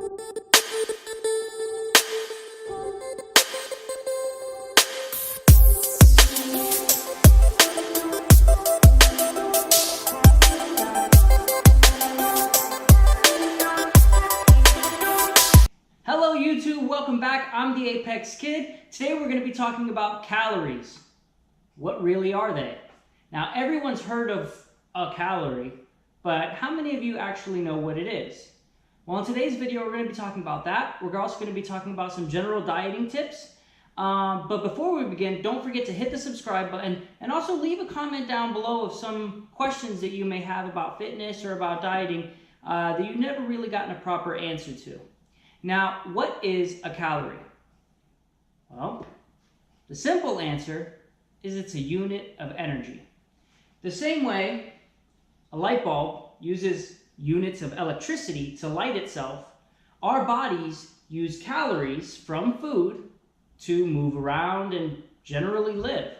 Hello YouTube, welcome back. I'm the Apex Kid. Today we're going to be talking about calories. What really are they? Now everyone's heard of a calorie, but how many of you actually know what it is? Well, in today's video we're going to be talking about that. We're also going to be talking about some general dieting tips. But before we begin, don't forget to hit the subscribe button and also leave a comment down below of some questions that you may have about fitness or about dieting that you've never really gotten a proper answer to. Now, what is a calorie? Well, the simple answer is it's a unit of energy. The same way a light bulb uses units of electricity to light itself, our bodies use calories from food to move around and generally live.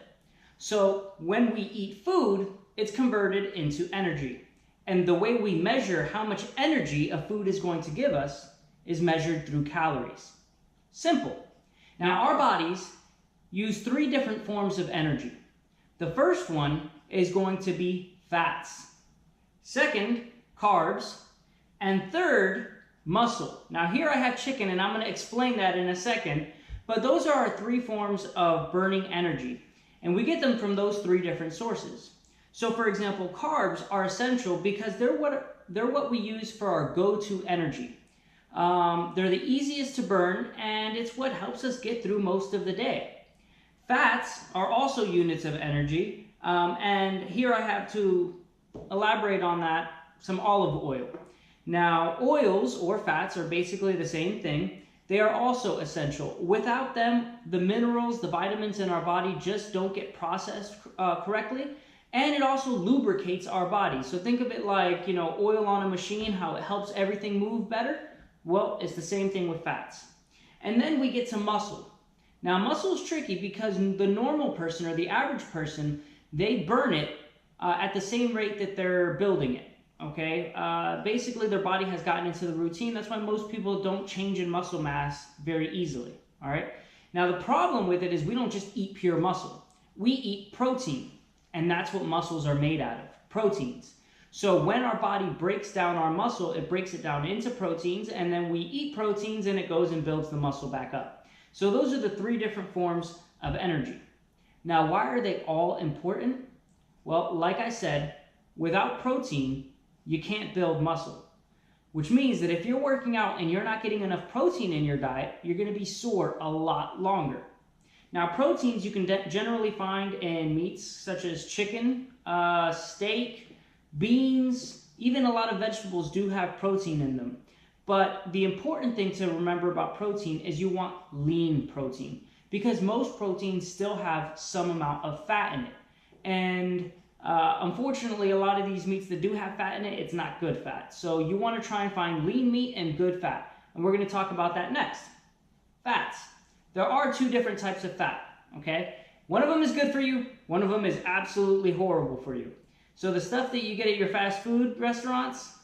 So when we eat food, it's converted into energy. And the way we measure how much energy a food is going to give us is measured through calories. Simple. Now our bodies use three different forms of energy. The first one is going to be fats. Second, carbs. And third, muscle. Now here I have chicken and I'm going to explain that in a second, but those are our three forms of burning energy. And we get them from those three different sources. So for example, carbs are essential because they're what we use for our go-to energy. They're the easiest to burn, and it's what helps us get through most of the day. Fats are also units of energy, and here I have to elaborate on that, some olive oil. Now, oils or fats are basically the same thing. They are also essential. Without them, the minerals, the vitamins in our body just don't get processed correctly, and it also lubricates our body. So think of it like, oil on a machine, how it helps everything move better. Well, it's the same thing with fats. And then we get to muscle. Now, muscle is tricky because the normal person or the average person, they burn it at the same rate that they're building it, okay? Basically, their body has gotten into the routine. That's why most people don't change in muscle mass very easily, all right? Now, the problem with it is we don't just eat pure muscle. We eat protein, and that's what muscles are made out of, proteins. So when our body breaks down our muscle, it breaks it down into proteins, and then we eat proteins and it goes and builds the muscle back up. So those are the three different forms of energy. Now, why are they all important? Well, like I said, without protein, you can't build muscle, which means that if you're working out and you're not getting enough protein in your diet, you're going to be sore a lot longer. Now, proteins you can generally find in meats such as chicken, steak, beans, even a lot of vegetables do have protein in them. But the important thing to remember about protein is you want lean protein, because most proteins still have some amount of fat in it. And unfortunately, a lot of these meats that do have fat in it, it's not good fat. So you want to try and find lean meat and good fat. And we're going to talk about that next. Fats. There are two different types of fat, okay? One of them is good for you. One of them is absolutely horrible for you. So the stuff that you get at your fast food restaurants,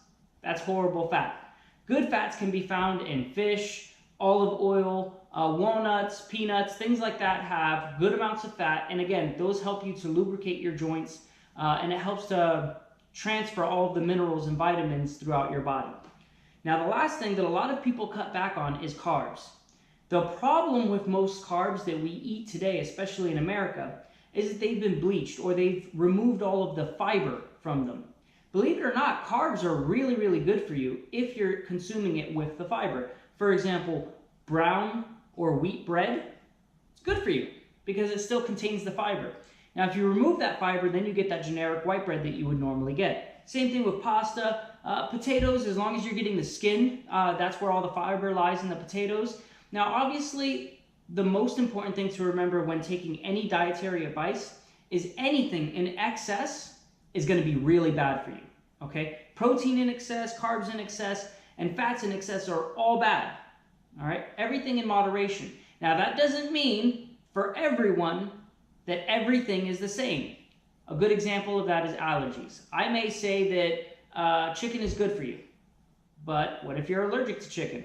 that's horrible fat. Good fats can be found in fish, olive oil, walnuts, peanuts, things like that have good amounts of fat. And again, those help you to lubricate your joints, and it helps to transfer all of the minerals and vitamins throughout your body. Now, the last thing that a lot of people cut back on is carbs. The problem with most carbs that we eat today, especially in America, is that they've been bleached or they've removed all of the fiber from them. Believe it or not, carbs are really, really good for you if you're consuming it with the fiber. For example, brown or wheat bread, it's good for you because it still contains the fiber. Now, if you remove that fiber, then you get that generic white bread that you would normally get. Same thing with pasta, potatoes, as long as you're getting the skin, that's where all the fiber lies in the potatoes. Now, obviously, the most important thing to remember when taking any dietary advice is anything in excess is going to be really bad for you, okay? Protein in excess, carbs in excess, and fats in excess are all bad, all right? Everything in moderation. Now, that doesn't mean for everyone that everything is the same. A good example of that is allergies. I may say that chicken is good for you, but what if you're allergic to chicken?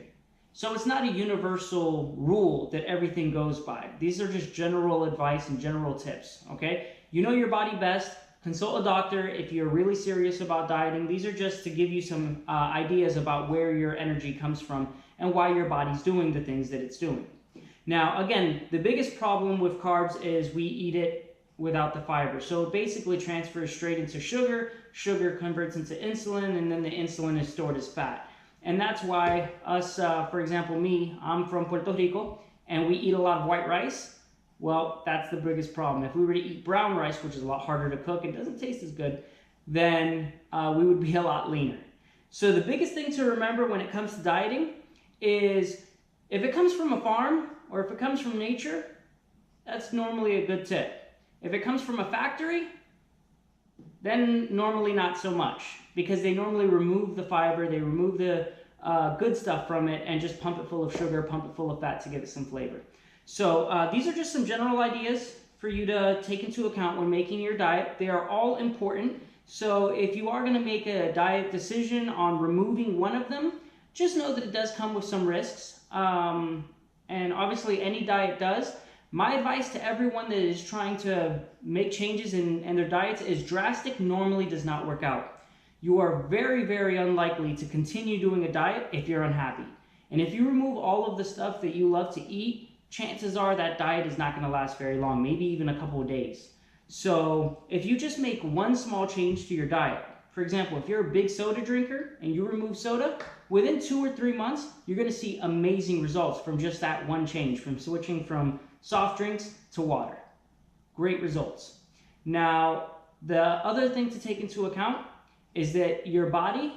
So it's not a universal rule that everything goes by. These are just general advice and general tips, okay? You know your body best. Consult a doctor if you're really serious about dieting. These are just to give you some ideas about where your energy comes from and why your body's doing the things that it's doing. Now, again, the biggest problem with carbs is we eat it without the fiber. So it basically transfers straight into sugar. Sugar converts into insulin, and then the insulin is stored as fat. And that's why us, for example, me, I'm from Puerto Rico, and we eat a lot of white rice. Well, that's the biggest problem. If we were to eat brown rice, which is a lot harder to cook and doesn't taste as good, then we would be a lot leaner. So the biggest thing to remember when it comes to dieting is if it comes from a farm or if it comes from nature, that's normally a good tip. If it comes from a factory, then normally not so much, because they normally remove the fiber, they remove the good stuff from it and just pump it full of sugar, pump it full of fat to give it some flavor. So these are just some general ideas for you to take into account when making your diet. They are all important. So if you are going to make a diet decision on removing one of them, just know that it does come with some risks. And obviously any diet does. My advice to everyone that is trying to make changes in their diets is drastic normally does not work out. You are very, very unlikely to continue doing a diet if you're unhappy. And if you remove all of the stuff that you love to eat, chances are that diet is not going to last very long, maybe even a couple of days. So if you just make one small change to your diet, for example, if you're a big soda drinker and you remove soda, within 2 or 3 months, you're going to see amazing results from just that one change, from switching from soft drinks to water. Great results. Now, the other thing to take into account is that your body,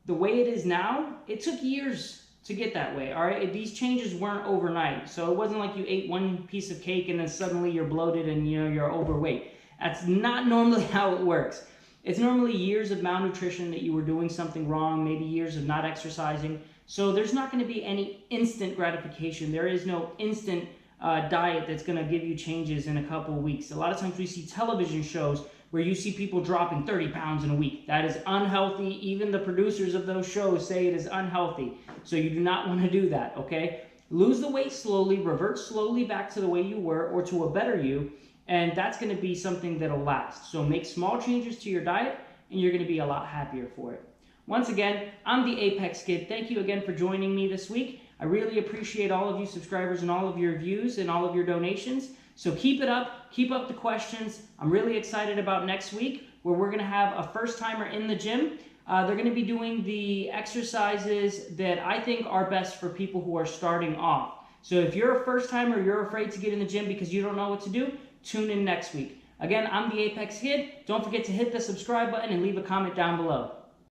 the way it is now, it took years to get that way, all right? These changes weren't overnight. So it wasn't like you ate one piece of cake and then suddenly you're bloated and you're overweight. That's not normally how it works. It's normally years of malnutrition that you were doing something wrong, maybe years of not exercising. So there's not going to be any instant gratification. There is no instant diet that's going to give you changes in a couple of weeks. A lot of times we see television shows where you see people dropping 30 pounds in a week. That is unhealthy. Even the producers of those shows say it is unhealthy. So you do not want to do that, okay? Lose the weight slowly, revert slowly back to the way you were or to a better you, and that's going to be something that'll last. So make small changes to your diet, and you're going to be a lot happier for it. Once again, I'm the Apex Kid. Thank you again for joining me this week. I really appreciate all of you subscribers and all of your views and all of your donations. So keep it up. Keep up the questions. I'm really excited about next week where we're going to have a first timer in the gym. They're going to be doing the exercises that I think are best for people who are starting off. So if you're a first timer, you're afraid to get in the gym because you don't know what to do, tune in next week. Again, I'm the Apex Kid. Don't forget to hit the subscribe button and leave a comment down below.